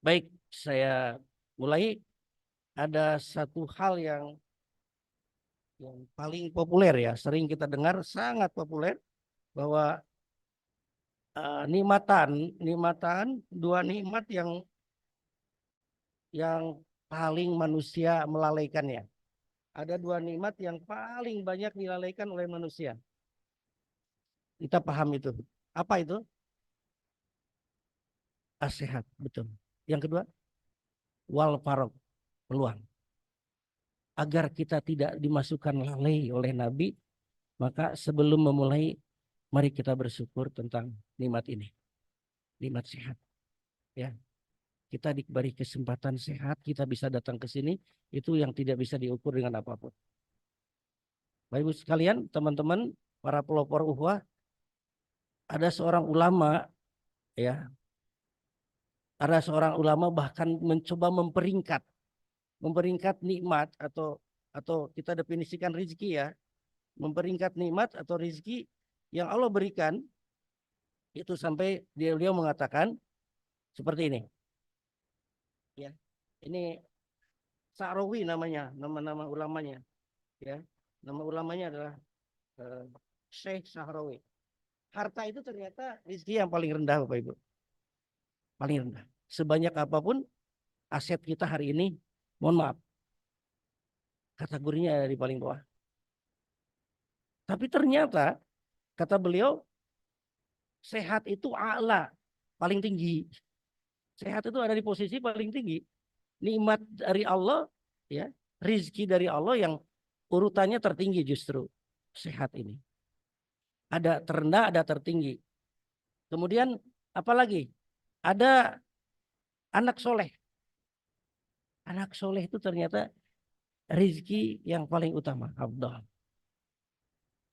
Baik, saya mulai. Ada satu hal yang paling populer ya, sering kita dengar, sangat populer bahwa nikmatan, nikmatan dua nikmat yang paling manusia melalaikannya. Ada dua nikmat yang paling banyak dilalaikan oleh manusia. Kita paham itu. Apa itu? Sehat, betul. Yang kedua, wal farok, peluang. Agar kita tidak dimasukkan lalai oleh Nabi, maka sebelum memulai, mari kita bersyukur tentang nikmat ini, nikmat sehat. Ya, kita diberi kesempatan sehat, kita bisa datang ke sini, itu yang tidak bisa diukur dengan apapun. Bapak Ibu sekalian, teman-teman, para pelopor uhwah, ada seorang ulama, ya, ada seorang ulama bahkan mencoba memperingkat nikmat atau kita definisikan rizki ya, memperingkat nikmat atau rizki yang Allah berikan itu sampai beliau mengatakan seperti ini. Ya, ini Sa'rawi namanya, nama-nama ulamanya. Ya, nama ulamanya adalah eh, Syekh Sa'rawi. Harta itu ternyata rizki yang paling rendah, Bapak Ibu, paling rendah. Sebanyak apapun aset kita hari ini, mohon maaf, kategorinya ada di paling bawah. Tapi ternyata kata beliau, sehat itu a'la, paling tinggi. Sehat itu ada di posisi paling tinggi. Nikmat dari Allah, ya, rizki dari Allah yang urutannya tertinggi justru sehat ini. Ada terendah, ada tertinggi. Kemudian apalagi? Ada anak soleh. Anak soleh itu ternyata rizki yang paling utama. Abdul.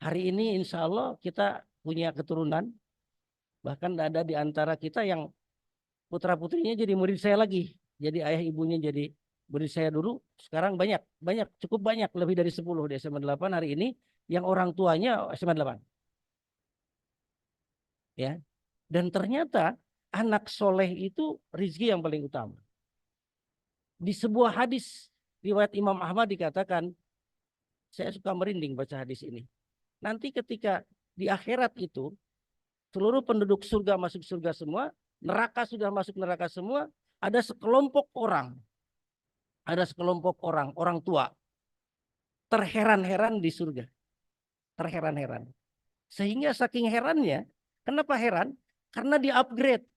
Hari ini insya Allah kita punya keturunan. Bahkan ada di antara kita yang putra putrinya jadi murid saya lagi. Jadi ayah ibunya jadi murid saya dulu. Sekarang banyak, banyak, cukup banyak. Lebih dari 10 di SMA 8 hari ini. Yang orang tuanya SMA 8. Ya. Dan ternyata anak soleh itu rizki yang paling utama. Di sebuah hadis riwayat Imam Ahmad dikatakan, saya suka merinding baca hadis ini. Nanti ketika di akhirat itu seluruh penduduk surga masuk surga semua, neraka sudah masuk neraka semua, ada sekelompok orang, orang tua terheran-heran di surga, terheran-heran. Sehingga saking herannya, kenapa heran? Karena di-upgrade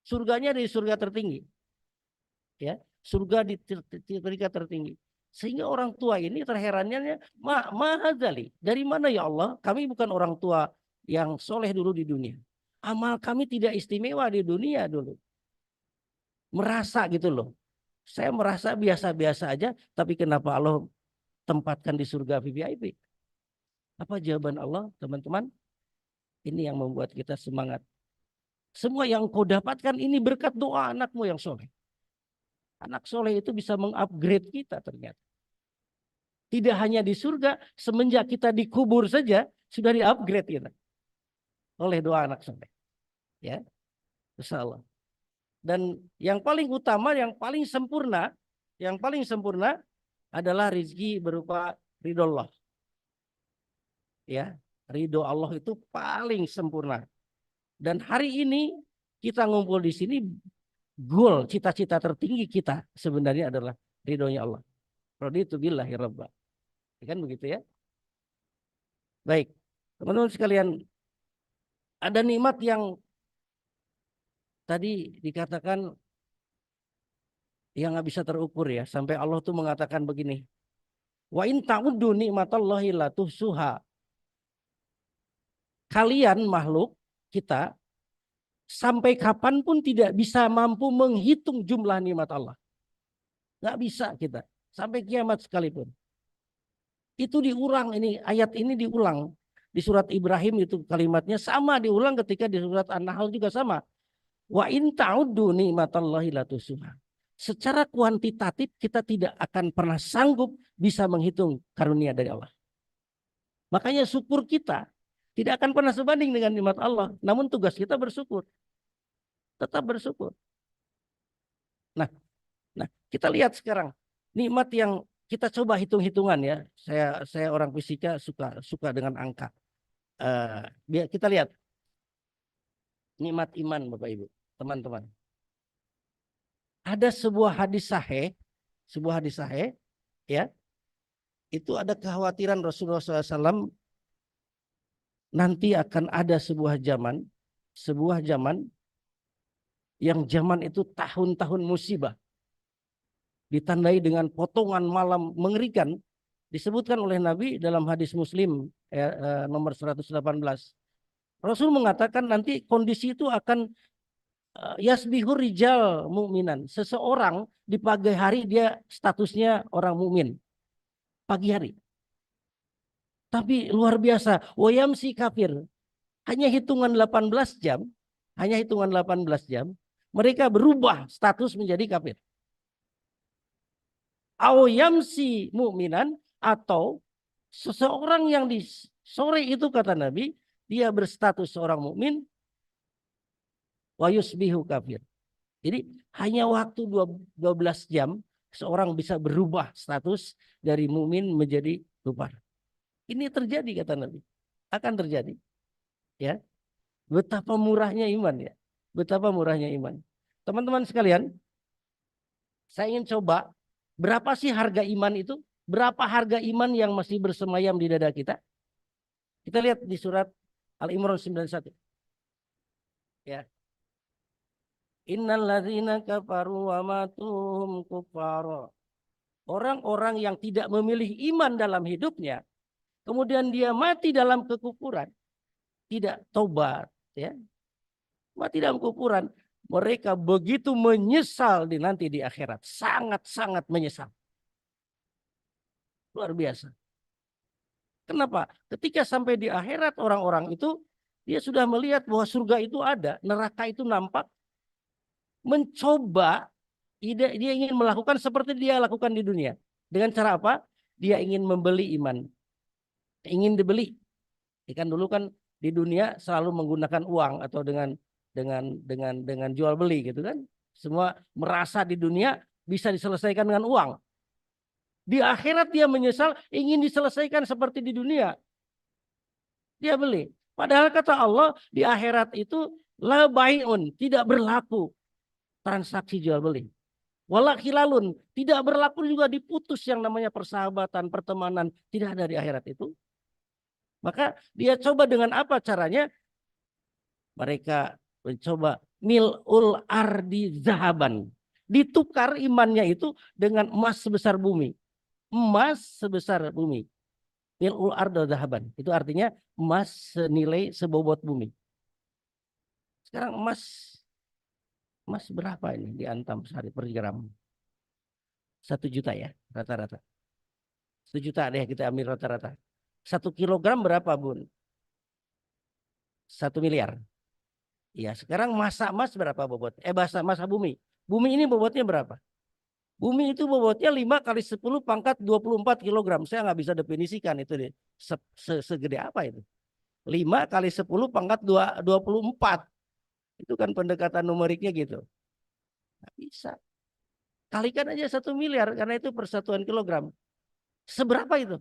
surganya di surga tertinggi, ya, surga di tingkat tertinggi. Sehingga orang tua ini terherannya, mahadzali, dari mana ya Allah? Kami bukan orang tua yang soleh dulu di dunia. Amal kami tidak istimewa di dunia dulu. Merasa gitu loh. Saya merasa biasa-biasa aja, tapi kenapa Allah tempatkan di surga VVIP? Apa jawaban Allah, teman-teman? Ini yang membuat kita semangat. Semua yang kau dapatkan ini berkat doa anakmu yang soleh. Anak soleh itu bisa mengupgrade kita ternyata. Tidak hanya di surga, semenjak kita dikubur saja sudah di-upgrade kita oleh doa anak soleh. Ya, Insya Allah. Dan yang paling utama, yang paling sempurna adalah rizki berupa ridho Allah. Ya, ridho Allah itu paling sempurna. Dan hari ini kita ngumpul di sini, goal cita-cita tertinggi kita sebenarnya adalah ridhonya Allah. Raditu billahi rabba. Kan begitu ya? Baik. Teman-teman sekalian, ada nikmat yang tadi dikatakan yang nggak bisa terukur ya. Sampai Allah tuh mengatakan begini. Wa in ta'uddu nikmatallahi la tuhsuha. Kalian makhluk kita sampai kapanpun tidak bisa mampu menghitung jumlah nikmat Allah. Nggak bisa kita. Sampai kiamat sekalipun. Itu diulang ini, ayat ini diulang. Di surat Ibrahim itu kalimatnya sama diulang ketika di surat An-Nahl juga sama. Wa in ta'uddu nikmatallahi la tuhsuha. Secara kuantitatif kita tidak akan pernah sanggup bisa menghitung karunia dari Allah. Makanya syukur kita tidak akan pernah sebanding dengan nikmat Allah. Namun tugas kita bersyukur. Tetap bersyukur. Nah, nah kita lihat sekarang nikmat yang kita coba hitung-hitungan ya. Saya orang fisika suka suka dengan angka. Biar kita lihat nikmat iman Bapak Ibu, teman-teman. Ada sebuah hadis sahih ya, itu ada kekhawatiran Rasulullah SAW nanti akan ada sebuah zaman yang zaman itu tahun-tahun musibah, ditandai dengan potongan malam mengerikan, disebutkan oleh Nabi dalam hadis Muslim nomor 118. Rasul mengatakan nanti kondisi itu akan yasbihur rijal mu'minan. Seseorang di pagi hari dia statusnya orang mukmin, pagi hari. Tapi luar biasa, wayamsi kafir. Hanya hitungan 18 jam, hanya hitungan 18 jam, mereka berubah status menjadi kafir. Awyamsi mu'minan, atau seseorang yang di sore itu kata Nabi, dia berstatus seorang mukmin, wayusbihu kafir. Jadi hanya waktu 12 jam seorang bisa berubah status dari mukmin menjadi kufar. Ini terjadi kata Nabi. Akan terjadi. Ya. Betapa murahnya iman ya. Betapa murahnya iman. Teman-teman sekalian, saya ingin coba berapa sih harga iman itu? Berapa harga iman yang masih bersemayam di dada kita? Kita lihat di surat Al-Imran 91. Ya. Innalladzina kafaru wa matuhum kufara. Orang-orang yang tidak memilih iman dalam hidupnya, kemudian dia mati dalam kekufuran, tidak tobat, ya, mati dalam kekufuran, mereka begitu menyesal nanti di akhirat, sangat-sangat menyesal, luar biasa. Kenapa? Ketika sampai di akhirat orang-orang itu dia sudah melihat bahwa surga itu ada, neraka itu nampak, mencoba, dia ingin melakukan seperti dia lakukan di dunia. Dengan cara apa? Dia ingin membeli iman, ingin dibeli. Ikan dulu kan di dunia selalu menggunakan uang atau dengan jual beli gitu kan. Semua merasa di dunia bisa diselesaikan dengan uang. Di akhirat dia menyesal ingin diselesaikan seperti di dunia. Dia beli. Padahal kata Allah di akhirat itu la bai'un, tidak berlaku transaksi jual beli. Wala khilalun, tidak berlaku juga diputus yang namanya persahabatan, pertemanan, tidak ada di akhirat itu. Maka dia coba dengan apa caranya? Mereka mencoba mil'ul ardi zahaban. Ditukar imannya itu dengan emas sebesar bumi. Emas sebesar bumi. Mil'ul ardi zahaban. Itu artinya emas senilai sebobot bumi. Sekarang emas berapa ini diantam sehari per gram? 1 juta ya rata-rata. 1 juta deh kita ambil rata-rata. 1 kilogram berapa bun? 1 miliar. Ya, sekarang masa emas berapa bobot? Masa bumi. Bumi ini bobotnya berapa? Bumi itu bobotnya 5 kali 10 pangkat 24 kilogram. Saya nggak bisa definisikan itu deh. Segede apa itu? 5 kali 10 pangkat 24. Itu kan pendekatan numeriknya gitu. Nggak bisa. Kalikan aja 1 miliar karena itu persatuan kilogram. Seberapa itu?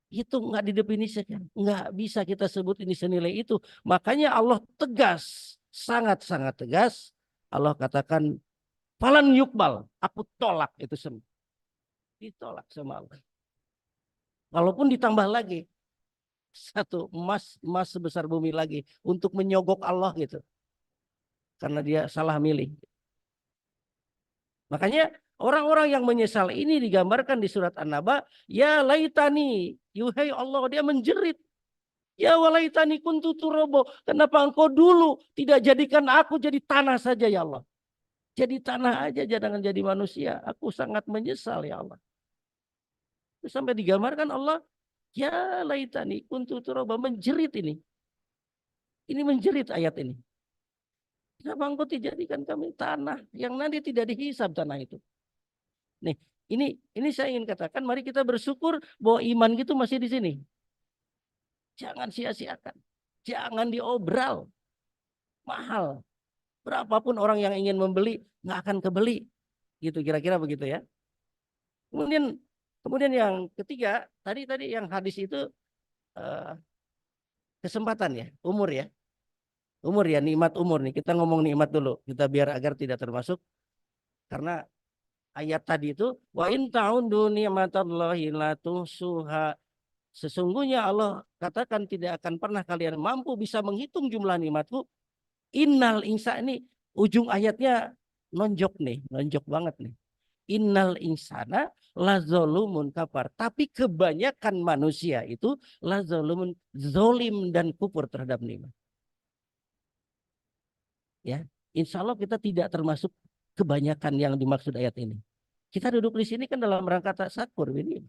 Itu nggak didefinisikan, nggak bisa kita sebut ini senilai itu. Makanya Allah tegas, sangat-sangat tegas. Allah katakan, falan yukbal, aku tolak itu semua. Ditolak sama Allah. Walaupun ditambah lagi satu emas sebesar bumi lagi untuk menyogok Allah gitu, karena dia salah milih. Makanya orang-orang yang menyesal ini digambarkan di surat An-Naba, ya laitani, yuhai Allah, dia menjerit. Ya walaitani kuntu turobo. Kenapa engkau dulu tidak jadikan aku jadi tanah saja ya Allah. Jadi tanah aja jangan jadi manusia. Aku sangat menyesal ya Allah. Terus sampai digambarkan Allah. Ya laitani kuntu turobo. Menjerit ini. Ini menjerit ayat ini. Kenapa engkau dijadikan kami tanah yang nanti tidak dihisab tanah itu. Nih ini saya ingin katakan. Mari kita bersyukur bahwa iman gitu masih di sini. Jangan sia-siakan. Jangan diobral. Mahal. Berapapun orang yang ingin membeli, nggak akan kebeli. Gitu kira-kira begitu ya. Kemudian kemudian yang ketiga, tadi yang hadis itu eh, kesempatan ya, umur ya. Umur ya, nikmat umur nih. Kita ngomong nikmat dulu. Kita biar agar tidak termasuk karena ayat tadi itu wa in ta'uddu ni'matallahi la tuhsuha. Sesungguhnya Allah katakan tidak akan pernah kalian mampu bisa menghitung jumlah nikmatku. Innal insa ini ujung ayatnya nonjok nih, nonjok banget nih. Innal insana lazolumun kafar. Tapi kebanyakan manusia itu lazolumun zolim dan kufur terhadap nikmat. Ya, insya Allah kita tidak termasuk kebanyakan yang dimaksud ayat ini. Kita duduk di sini kan dalam rangka tasakur ini.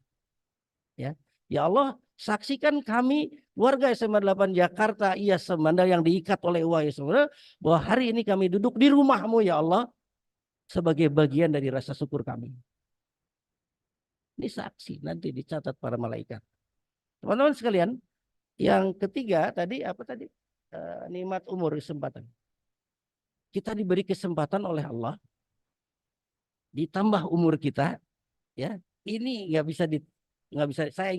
Ya, ya Allah, saksikan kami warga SMA 8 Jakarta, iya semanda yang diikat oleh UAS bahwa hari ini kami duduk di rumahmu ya Allah sebagai bagian dari rasa syukur kami. Ini saksi nanti dicatat para malaikat. Teman-teman sekalian, yang ketiga tadi apa tadi? Nikmat umur kesempatan. Kita diberi kesempatan oleh Allah, ditambah umur kita, ya. Ini nggak bisa. Saya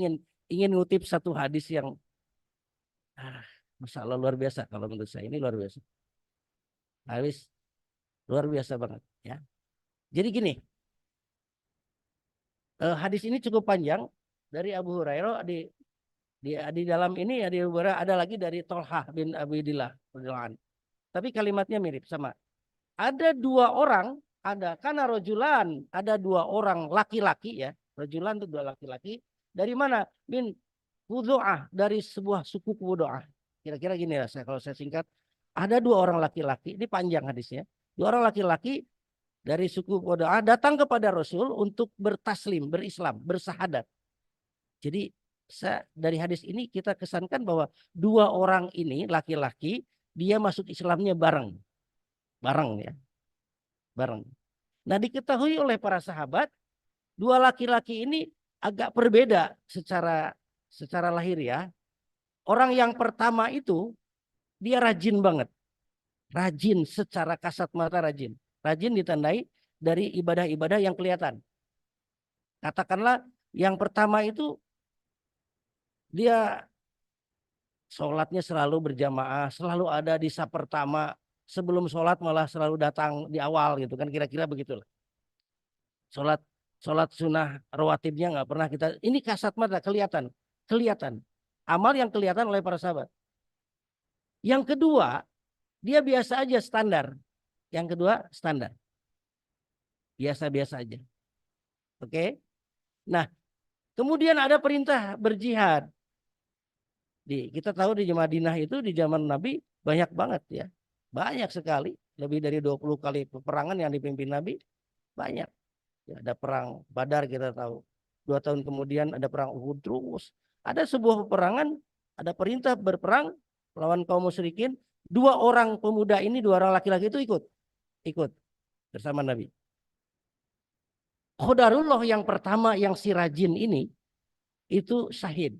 ingin ngutip satu hadis yang Masya Allah luar biasa kalau menurut saya ini luar biasa. Hadis luar biasa banget, ya. Jadi gini, hadis ini cukup panjang dari Abu Hurairah di dalam ini ya di ada lagi dari Tolhah bin Abidillah. Tapi kalimatnya mirip sama. Ada dua orang, ada karena rojulan, ada dua orang laki-laki ya. Rojulan itu dua laki-laki. Dari mana? Bin Wudu'ah, dari sebuah suku Wudu'ah. Kira-kira gini ya, kalau saya singkat. Ada dua orang laki-laki, ini panjang hadisnya. Dua orang laki-laki dari suku Wudu'ah datang kepada Rasul untuk bertaslim, berislam, bersahadat. Jadi dari hadis ini kita kesankan bahwa dua orang ini laki-laki dia masuk Islamnya bareng, bareng ya, bareng. Nah diketahui oleh para sahabat dua laki-laki ini agak berbeda secara lahir ya. Orang yang pertama itu dia rajin banget, rajin secara kasat mata rajin, rajin ditandai dari ibadah-ibadah yang kelihatan. Katakanlah yang pertama itu dia sholatnya selalu berjamaah, selalu ada di saf pertama, sebelum sholat malah selalu datang di awal gitu kan kira-kira begitulah. Sholat sholat sunnah rawatibnya nggak pernah kita. Ini kasat mata kelihatan, kelihatan. Amal yang kelihatan oleh para sahabat. Yang kedua, dia biasa aja standar. Yang kedua standar, biasa-biasa aja. Oke. Nah, kemudian ada perintah berjihad. Kita tahu di Madinah itu di zaman Nabi banyak banget ya. Banyak sekali, lebih dari 20 kali peperangan yang dipimpin Nabi, banyak. Ya, ada perang Badar kita tahu. 2 tahun kemudian ada perang Uhud terus. Ada sebuah peperangan, ada perintah berperang melawan kaum musyrikin. Dua orang pemuda ini, dua orang laki-laki itu ikut bersama Nabi. Khodarullah yang pertama yang si rajin ini itu syahid,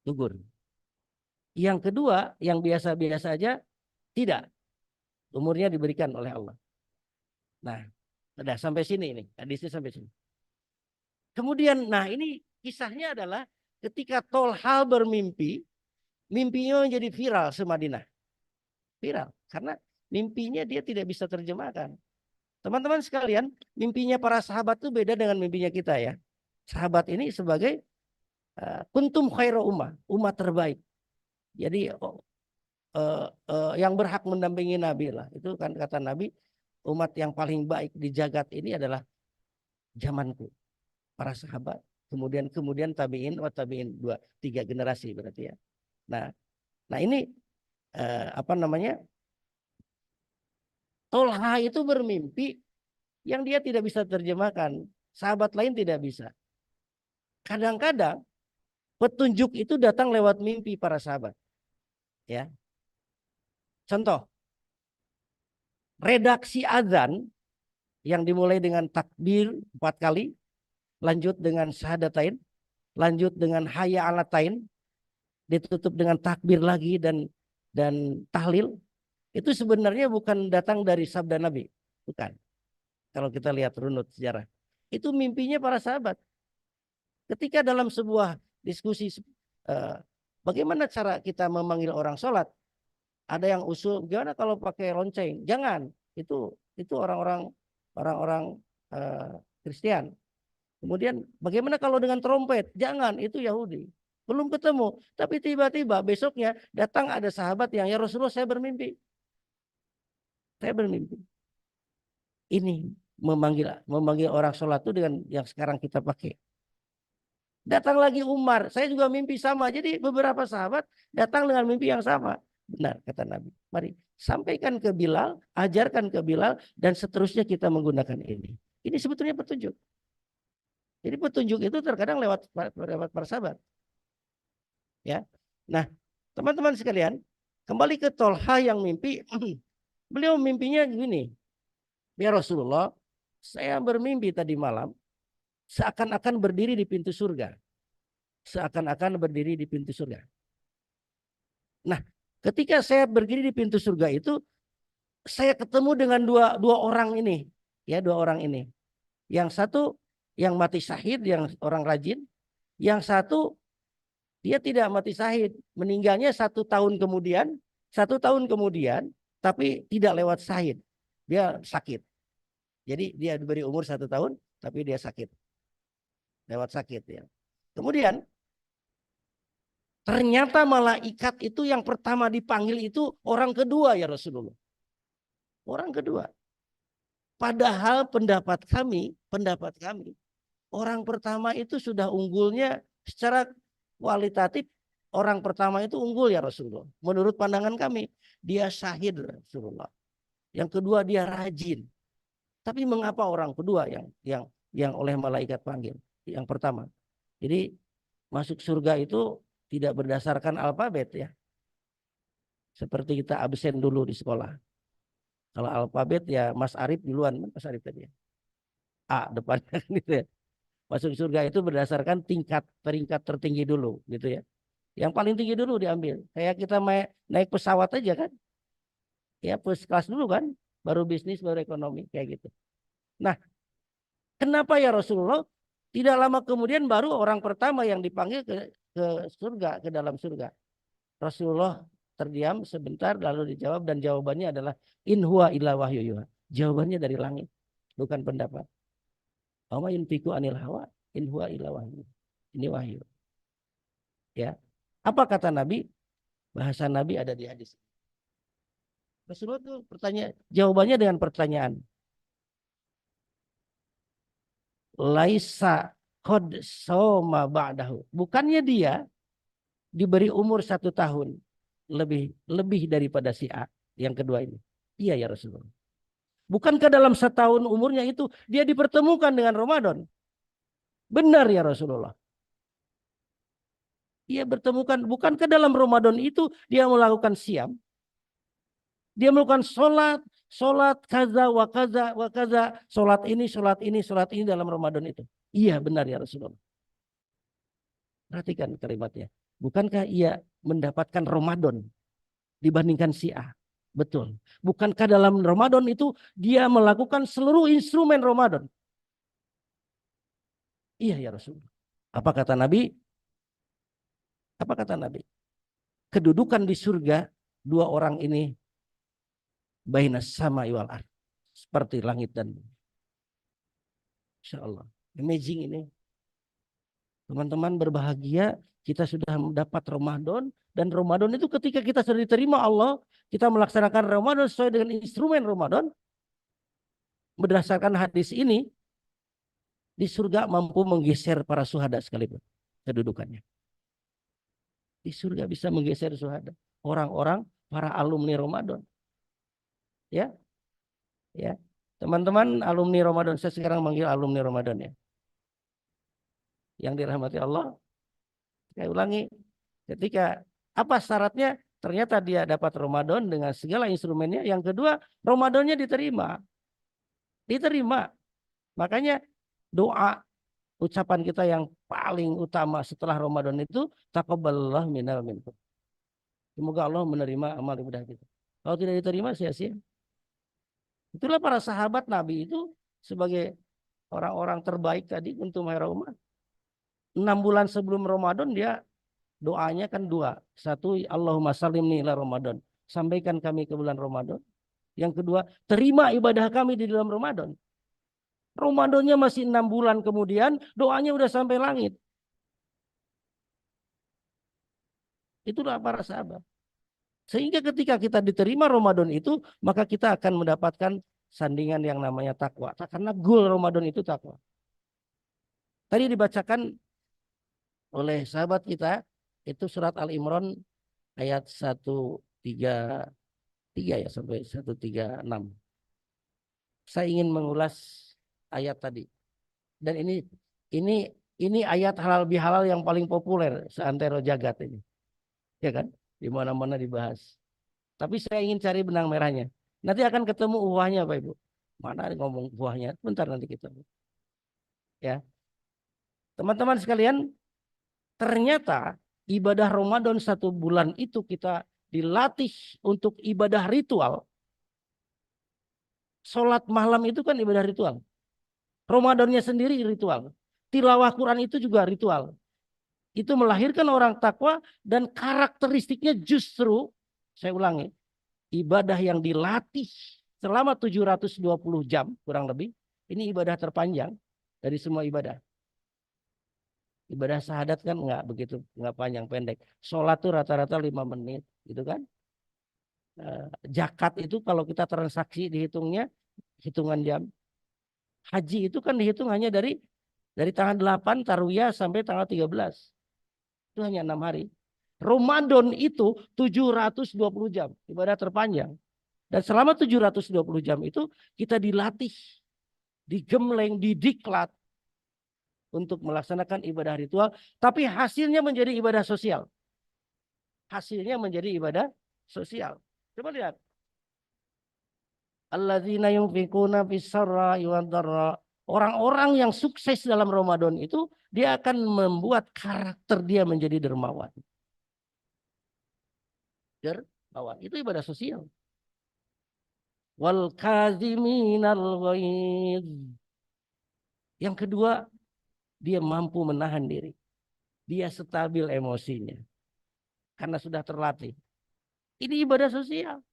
gugur. Yang kedua yang biasa-biasa aja tidak, umurnya diberikan oleh Allah. Nah, udah sampai sini ini, hadisnya sampai sini. Kemudian, nah ini kisahnya adalah ketika Tolha bermimpi, mimpinya menjadi viral semadinah. Viral, karena mimpinya dia tidak bisa terjemahkan. Teman-teman sekalian, mimpinya para sahabat itu beda dengan mimpinya kita ya. Sahabat ini sebagai kuntum khairu umat terbaik. Jadi yang berhak mendampingi Nabi lah. Itu kan kata Nabi, umat yang paling baik di jagat ini adalah zamanku. Para sahabat, kemudian tabiin, tabiin 2-3 generasi berarti ya. Nah ini apa namanya? Tolha itu bermimpi yang dia tidak bisa terjemahkan. Sahabat lain tidak bisa. Kadang-kadang petunjuk itu datang lewat mimpi para sahabat. Ya. Contoh, redaksi azan yang dimulai dengan takbir 4 kali, lanjut dengan syahadatain, lanjut dengan hayya 'alatain, ditutup dengan takbir lagi dan tahlil. Itu sebenarnya bukan datang dari sabda Nabi. Bukan. Kalau kita lihat runut sejarah. Itu mimpinya para sahabat. Ketika dalam sebuah diskusi, eh, bagaimana cara kita memanggil orang sholat? Ada yang usul, gimana kalau pakai lonceng? Jangan. Itu orang-orang eh, Kristen. Kemudian bagaimana kalau dengan trompet? Jangan, itu Yahudi. Belum ketemu. Tapi tiba-tiba besoknya datang ada sahabat yang, ya Rasulullah saya bermimpi. Saya bermimpi. Ini memanggil orang sholat itu dengan yang sekarang kita pakai. Datang lagi Umar, saya juga mimpi sama. Jadi beberapa sahabat datang dengan mimpi yang sama. Benar kata Nabi. Mari sampaikan ke Bilal, ajarkan ke Bilal, dan seterusnya kita menggunakan ini. Ini sebetulnya petunjuk. Jadi petunjuk itu terkadang lewat para sahabat. Ya. Nah, teman-teman sekalian, kembali ke Tolha yang mimpi. Beliau mimpinya gini. Ya Rasulullah, saya bermimpi tadi malam seakan-akan berdiri di pintu surga. Seakan-akan berdiri di pintu surga. Nah, ketika saya berdiri di pintu surga itu, saya ketemu dengan dua orang ini. Ya, dua orang ini. Yang satu yang mati syahid, yang orang rajin. Yang satu dia tidak mati syahid. Meninggalnya 1 tahun kemudian. 1 tahun kemudian, tapi tidak lewat syahid. Dia sakit. Jadi dia diberi umur 1 tahun, tapi dia sakit. Lewat sakit ya. Kemudian ternyata malaikat itu yang pertama dipanggil itu orang kedua ya Rasulullah. Orang kedua. Padahal pendapat kami, orang pertama itu sudah unggulnya secara kualitatif, orang pertama itu unggul ya Rasulullah. Menurut pandangan kami, dia syahid Rasulullah. Yang kedua dia rajin. Tapi mengapa orang kedua yang oleh malaikat panggil? Yang pertama. Jadi masuk surga itu tidak berdasarkan alfabet ya. Seperti kita absen dulu di sekolah. Kalau alfabet ya Mas Arif duluan. Mas Arif tadi ya. A depannya gitu ya. Masuk surga itu berdasarkan peringkat tertinggi dulu gitu ya. Yang paling tinggi dulu diambil. Kayak kita naik pesawat aja kan. Ya first class dulu kan. Baru bisnis, baru ekonomi kayak gitu. Nah, kenapa ya Rasulullah? Tidak lama kemudian baru orang pertama yang dipanggil ke surga, ke dalam surga. Rasulullah terdiam sebentar lalu dijawab dan jawabannya adalah in huwa illa wahyu yuha. Jawabannya dari langit, bukan pendapat. Wa yunfiqu anil hawa in huwa illa wahyu. Ini wahyu. Ya. Apa kata Nabi? Bahasa Nabi ada di hadis. Rasulullah itu jawabannya dengan pertanyaan. Laisa qad soma ba'dahu. Bukannya dia diberi umur 1 tahun lebih daripada si A yang kedua ini. Iya ya Rasulullah. Bukankah dalam 1 tahun umurnya itu dia dipertemukan dengan Ramadan? Benar ya Rasulullah. Ia bertemukan, bukankah dalam Ramadan itu dia melakukan siam? Dia melakukan sholat kaza wa kaza wa kaza, sholat ini dalam Ramadan itu. Iya benar ya Rasulullah. Perhatikan kalimatnya. Bukankah ia mendapatkan Ramadan dibandingkan si A? Betul. Bukankah dalam Ramadan itu dia melakukan seluruh instrumen Ramadan? Iya ya Rasulullah. Apa kata Nabi? Apa kata Nabi? Kedudukan di surga dua orang ini bainas sama wal ardh, seperti langit dan bumi. Insya Allah. Amazing ini. Teman-teman berbahagia, kita sudah mendapat Ramadan, dan Ramadan itu ketika kita sudah diterima Allah, kita melaksanakan Ramadan sesuai dengan instrumen Ramadan. Berdasarkan hadis ini, di surga mampu menggeser para syuhada sekalipun kedudukannya. Di surga bisa menggeser syuhada, orang-orang para alumni Ramadan. Ya. Ya. Teman-teman alumni Ramadan, saya sekarang manggil alumni Ramadan ya. Yang dirahmati Allah. Saya ulangi, ketika apa syaratnya? Ternyata dia dapat Ramadan dengan segala instrumennya. Yang kedua, Ramadannya diterima. Diterima. Makanya doa ucapan kita yang paling utama setelah Ramadan itu taqabbalallahu minna wa minkum. Semoga Allah menerima amal ibadah kita. Kalau tidak diterima sia-sia. Itulah para sahabat Nabi itu sebagai orang-orang terbaik tadi untuk umat. 6 bulan sebelum Ramadan dia doanya kan dua. Satu, Allahumma salimni ila Ramadan. Sampaikan kami ke bulan Ramadan. Yang kedua, terima ibadah kami di dalam Ramadan. Ramadannya masih 6 bulan kemudian, doanya udah sampai langit. Itulah para sahabat. Sehingga ketika kita diterima Ramadan itu, maka kita akan mendapatkan sandingan yang namanya takwa. Karena goal Ramadan itu takwa. Tadi dibacakan oleh sahabat kita, itu surat Al-Imran ayat 133 ya sampai 136. Saya ingin mengulas ayat tadi. Dan ini ayat halal bihalal yang paling populer seantero jagat ini. Ya kan? Di mana-mana dibahas. Tapi saya ingin cari benang merahnya. Nanti akan ketemu uahnya Pak Ibu. Mana ngomong uahnya? Bentar nanti kita. Ya. Teman-teman sekalian, ternyata ibadah Ramadan 1 bulan itu kita dilatih untuk ibadah ritual. Sholat malam itu kan ibadah ritual. Ramadannya sendiri ritual. Tilawah Quran itu juga ritual. Itu melahirkan orang takwa dan karakteristiknya justru, saya ulangi, ibadah yang dilatih selama 720 jam kurang lebih. Ini ibadah terpanjang dari semua ibadah. Ibadah syahadat kan enggak panjang pendek. Sholat tuh rata-rata 5 menit gitu kan. Zakat itu kalau kita transaksi dihitungnya hitungan jam. Haji itu kan dihitung hanya dari tanggal 8 Tarwiyah sampai tanggal 13. Itu hanya 6 hari. Ramadan itu 720 jam, ibadah terpanjang. Dan selama 720 jam itu kita dilatih, digembleng, didiklat untuk melaksanakan ibadah ritual, tapi hasilnya menjadi ibadah sosial. Hasilnya menjadi ibadah sosial. Coba lihat. Alladzina yunfikuna fis-sarra'i wad-dharra. Orang-orang yang sukses dalam Ramadan itu dia akan membuat karakter dia menjadi dermawan. Dermawan itu ibadah sosial. Wal kaziminal ghaidz. Yang kedua, dia mampu menahan diri. Dia stabil emosinya. Karena sudah terlatih. Ini ibadah sosial.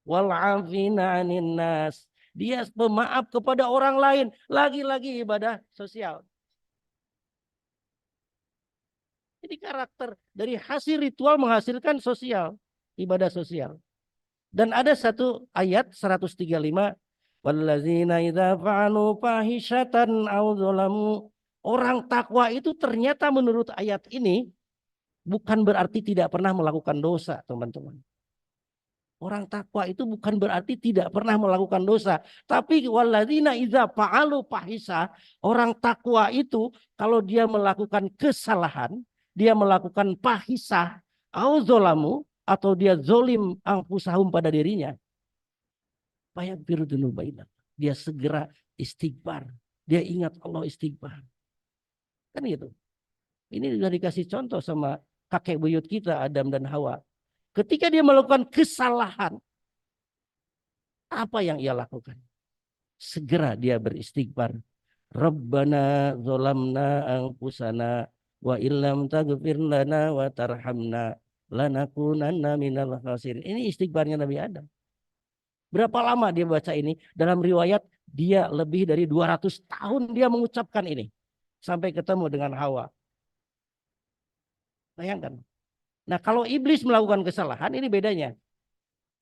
Wal 'afina 'anin nas. Dia pemaaf kepada orang lain. Lagi-lagi ibadah sosial. Jadi karakter dari hasil ritual menghasilkan sosial. Ibadah sosial. Dan ada satu ayat 135. Wallazina idza fa'alu fahishatan aw dzalamu. Orang takwa itu ternyata menurut ayat ini bukan berarti tidak pernah melakukan dosa, teman-teman. Orang takwa itu bukan berarti tidak pernah melakukan dosa. Tapi walladzina idza fa'alu fahisha, orang takwa itu kalau dia melakukan kesalahan, dia melakukan fahisah, au dzalamu, atau dia zolim anfusahum pada dirinya. Fayaghfiru dzunuba. Dia segera istighfar. Dia ingat Allah istighfar. Kan gitu. Ini sudah dikasih contoh sama kakek buyut kita Adam dan Hawa. Ketika dia melakukan kesalahan, apa yang ia lakukan? Segera dia beristighfar. Rabbana zolamna anfusana wa illam taghfir lana wa tarhamna lanakunanna minal khasirin. Ini istighfarnya Nabi Adam. Berapa lama dia baca ini? Dalam riwayat dia lebih dari 200 tahun dia mengucapkan ini. Sampai ketemu dengan Hawa. Bayangkan. Nah kalau iblis melakukan kesalahan ini bedanya.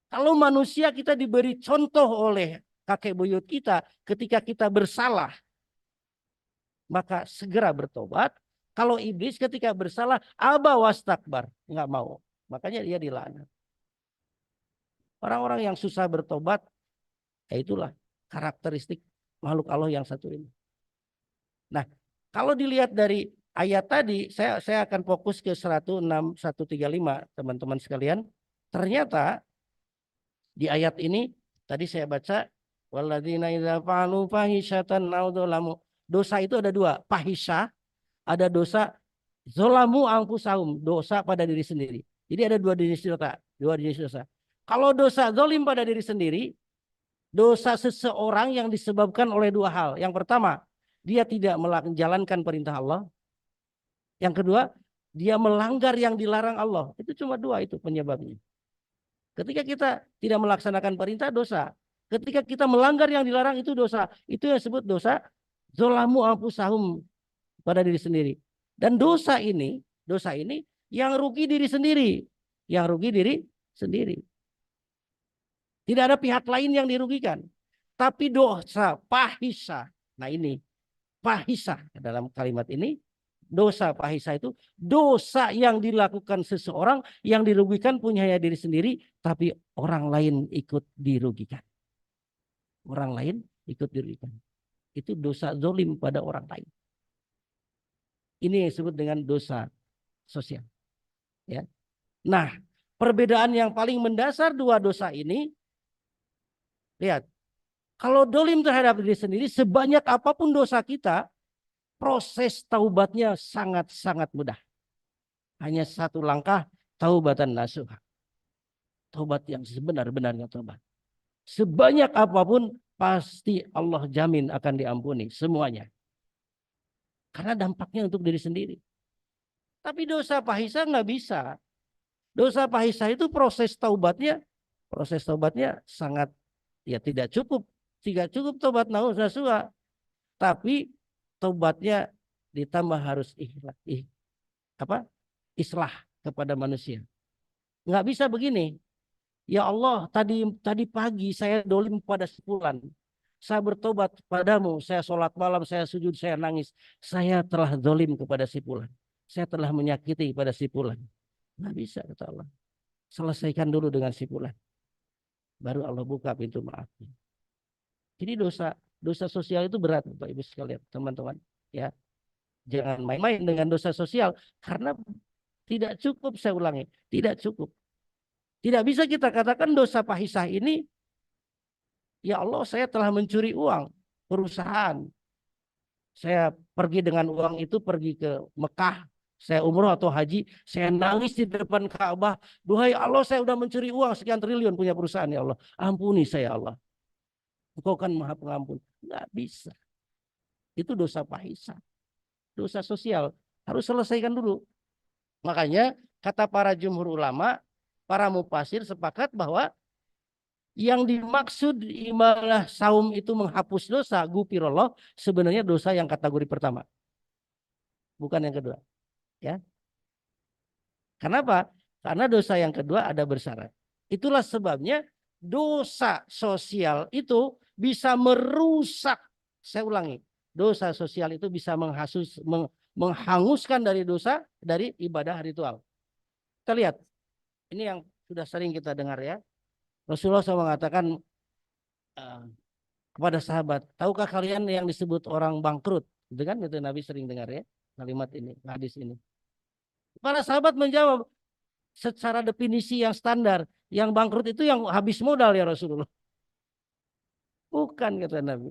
Kalau manusia kita diberi contoh oleh kakek buyut kita ketika kita bersalah. Maka segera bertobat. Kalau iblis ketika bersalah aba wastakbar. Enggak mau. Makanya dia dilaknat. Orang-orang yang susah bertobat. Ya itulah karakteristik makhluk Allah yang satu ini. Nah kalau dilihat dari ayat tadi, saya akan fokus ke 106, 135 teman-teman sekalian. Ternyata di ayat ini tadi saya baca walladzina idza fa'alu fahishatan aw dzalamu. Dosa itu ada dua, fahisha, ada dosa zolamu anfusahum, dosa pada diri sendiri. Jadi ada dua jenis dosa. Dua jenis dosa. Kalau dosa zalim pada diri sendiri, dosa seseorang yang disebabkan oleh dua hal. Yang pertama, dia tidak menjalankan perintah Allah. Yang kedua, dia melanggar yang dilarang Allah. Itu cuma dua itu penyebabnya. Ketika kita tidak melaksanakan perintah, dosa. Ketika kita melanggar yang dilarang, itu dosa. Itu yang disebut dosa zolamu anfusahum, pada diri sendiri. Dan dosa ini yang rugi diri sendiri. Yang rugi diri sendiri. Tidak ada pihak lain yang dirugikan. Tapi dosa fahisha. Nah ini, fahisha dalam kalimat ini, dosa fahisha itu dosa yang dilakukan seseorang yang dirugikan punya diri sendiri, tapi orang lain ikut dirugikan. Orang lain ikut dirugikan. Itu dosa zolim pada orang lain. Ini yang disebut dengan dosa sosial. Ya. Nah, perbedaan yang paling mendasar dua dosa ini, lihat, kalau dolim terhadap diri sendiri, sebanyak apapun dosa kita, proses taubatnya sangat-sangat mudah. Hanya satu langkah, taubatan nasuha. Taubat yang sebenar-benarnya taubat. Sebanyak apapun, pasti Allah jamin akan diampuni semuanya. Karena dampaknya untuk diri sendiri. Tapi dosa fahisha nggak bisa. Dosa fahisha itu proses taubatnya sangat, ya tidak cukup. Tidak cukup taubat nasuha. Tapi taubatnya ditambah harus islah kepada manusia. Nggak bisa begini. Ya Allah, tadi pagi saya dolim pada si fulan. Saya bertobat padamu, saya sholat malam, saya sujud, saya nangis. Saya telah dolim kepada si fulan. Saya telah menyakiti pada si fulan. Nggak bisa, kata Allah. Selesaikan dulu dengan si fulan. Baru Allah buka pintu maafnya. Jadi dosa sosial itu berat, Bapak Ibu sekalian, teman-teman. Ya, jangan main-main dengan dosa sosial karena tidak cukup, saya ulangi, tidak cukup. Tidak bisa kita katakan dosa fahisah ini, ya Allah saya telah mencuri uang perusahaan. Saya pergi dengan uang itu pergi ke Mekah, saya umroh atau haji, saya nangis di depan Ka'bah. Duhai Allah, saya sudah mencuri uang sekian triliun punya perusahaan, ya Allah. Ampuni saya, Allah. Engkau kan Maha Pengampun. Nggak bisa. Itu dosa fahisah. Dosa sosial. Harus selesaikan dulu. Makanya kata para jumhur ulama, para mufasir sepakat bahwa yang dimaksud ibadah saum itu menghapus dosa, gufirullah, sebenarnya dosa yang kategori pertama. Bukan yang kedua. Ya. Kenapa? Karena dosa yang kedua ada bersyarat. Itulah sebabnya dosa sosial itu bisa merusak. Saya ulangi. Dosa sosial itu bisa menghanguskan dari ibadah ritual. Kita lihat. Ini yang sudah sering kita dengar ya. Rasulullah SAW mengatakan kepada sahabat, tahukah kalian yang disebut orang bangkrut? Itu kan itu Nabi sering dengar ya kalimat ini, hadis ini. Para sahabat menjawab secara definisi yang standar, yang bangkrut itu yang habis modal ya Rasulullah. Bukan, kata Nabi.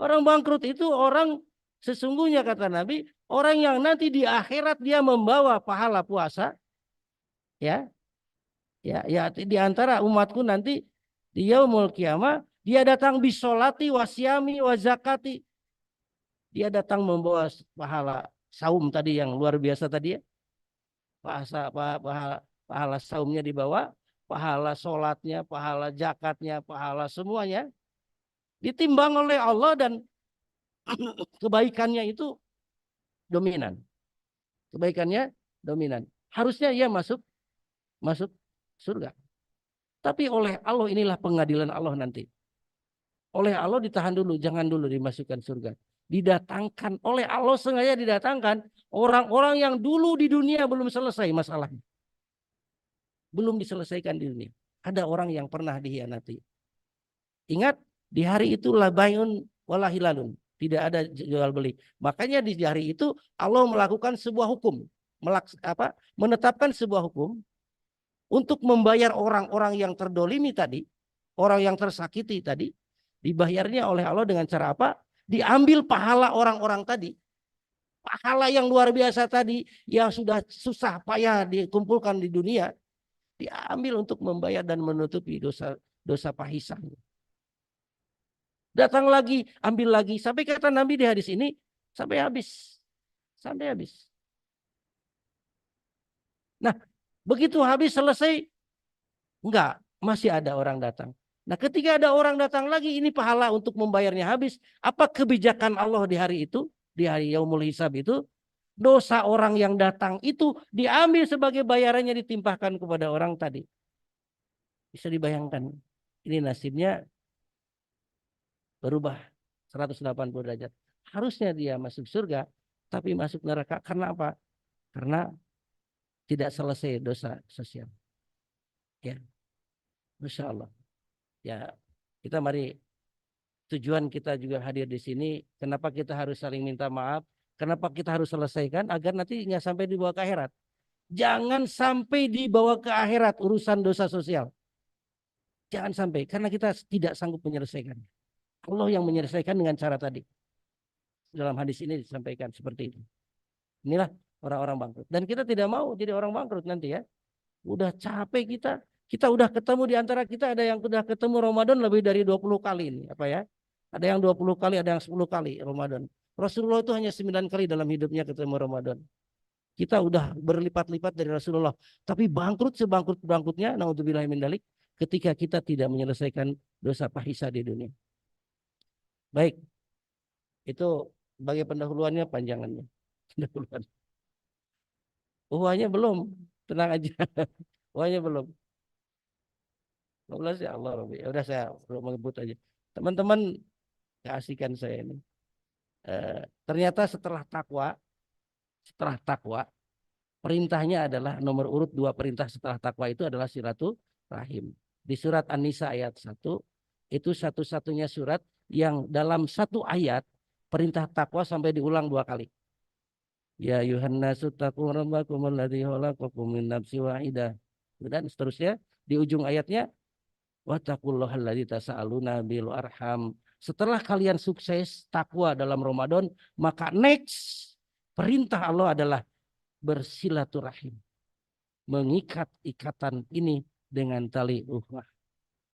Orang bangkrut itu orang sesungguhnya, kata Nabi, orang yang nanti di akhirat dia membawa pahala puasa, ya. Ya, di antara umatku nanti di yaumul kiamah dia datang bisolati wasyami wazakati. Dia datang membawa pahala saum tadi yang luar biasa tadi ya. Pahala saumnya dibawa, pahala sholatnya, pahala zakatnya, pahala semuanya ditimbang oleh Allah dan kebaikannya itu dominan. Kebaikannya dominan. Harusnya ia masuk surga. Tapi oleh Allah, inilah pengadilan Allah nanti. Oleh Allah ditahan dulu, jangan dulu dimasukkan surga. Didatangkan oleh Allah, sengaja didatangkan orang-orang yang dulu di dunia belum selesai masalahnya. Belum diselesaikan di dunia. Ada orang yang pernah dihianati. Ingat, di hari itu la bai'un wala hilalun. Tidak ada jual beli. Makanya di hari itu Allah melakukan sebuah hukum. Menetapkan sebuah hukum untuk membayar orang-orang yang terdolimi tadi, orang yang tersakiti tadi, dibayarnya oleh Allah dengan cara apa? Diambil pahala orang-orang tadi. Pahala yang luar biasa tadi, yang sudah susah payah dikumpulkan di dunia, diambil untuk membayar dan menutupi dosa fahisahnya. Datang lagi, ambil lagi. Sampai kata Nabi di hadis ini, sampai habis. Sampai habis. Nah, begitu habis selesai, enggak, masih ada orang datang. Nah, ketika ada orang datang lagi, ini pahala untuk membayarnya habis. Apa kebijakan Allah di hari itu, di hari Yaumul Hisab itu? Dosa orang yang datang itu diambil sebagai bayarannya, ditimpahkan kepada orang tadi. Bisa dibayangkan. Ini nasibnya berubah 180 derajat. Harusnya dia masuk surga, tapi masuk neraka. Karena apa? Karena tidak selesai dosa sosial. Ya, Masya Allah. Ya, kita mari, tujuan kita juga hadir di sini. Kenapa kita harus saling minta maaf? Kenapa kita harus selesaikan? Agar nanti nggak sampai dibawa ke akhirat. Jangan sampai dibawa ke akhirat urusan dosa sosial. Jangan sampai, karena kita tidak sanggup menyelesaikan. Allah yang menyelesaikan dengan cara tadi. Dalam hadis ini disampaikan seperti itu. Inilah orang-orang bangkrut. Dan kita tidak mau jadi orang bangkrut nanti ya. Udah capek kita. Kita udah ketemu, di antara kita ada yang udah ketemu Ramadan lebih dari 20 kali ini. Apa ya? Ada yang 20 kali, ada yang 10 kali Ramadan. Rasulullah itu hanya 9 kali dalam hidupnya ketemu Ramadan. Kita udah berlipat-lipat dari Rasulullah. Tapi bangkrut sebangkrut-bangkrutnya, naudzubillah min dzalik, ketika kita tidak menyelesaikan dosa fahisah di dunia. Baik. Itu sebagai pendahuluannya, panjangannya. Pendahuluan. Uhwahnya belum. Tenang aja. Uhwahnya belum. 12 ya Allah Rabbi. Ya udah, saya belum menyebut aja. Teman-teman, keasikan saya ini. Ternyata setelah takwa, perintahnya adalah nomor urut 2 perintah setelah takwa itu adalah silaturahim. Di surat An-Nisa ayat 1, itu satu-satunya surat yang dalam satu ayat perintah takwa sampai diulang 2 kali. Ya ayuhan nasu taqu rabbakum alladzi khalaqakum min nafsin wahidah. Dan seterusnya di ujung ayatnya wattaqullaha alladzi tasaaluna bil arham. Setelah kalian sukses takwa dalam Ramadan, maka next perintah Allah adalah bersilaturahim. Mengikat ikatan ini dengan tali uhwah.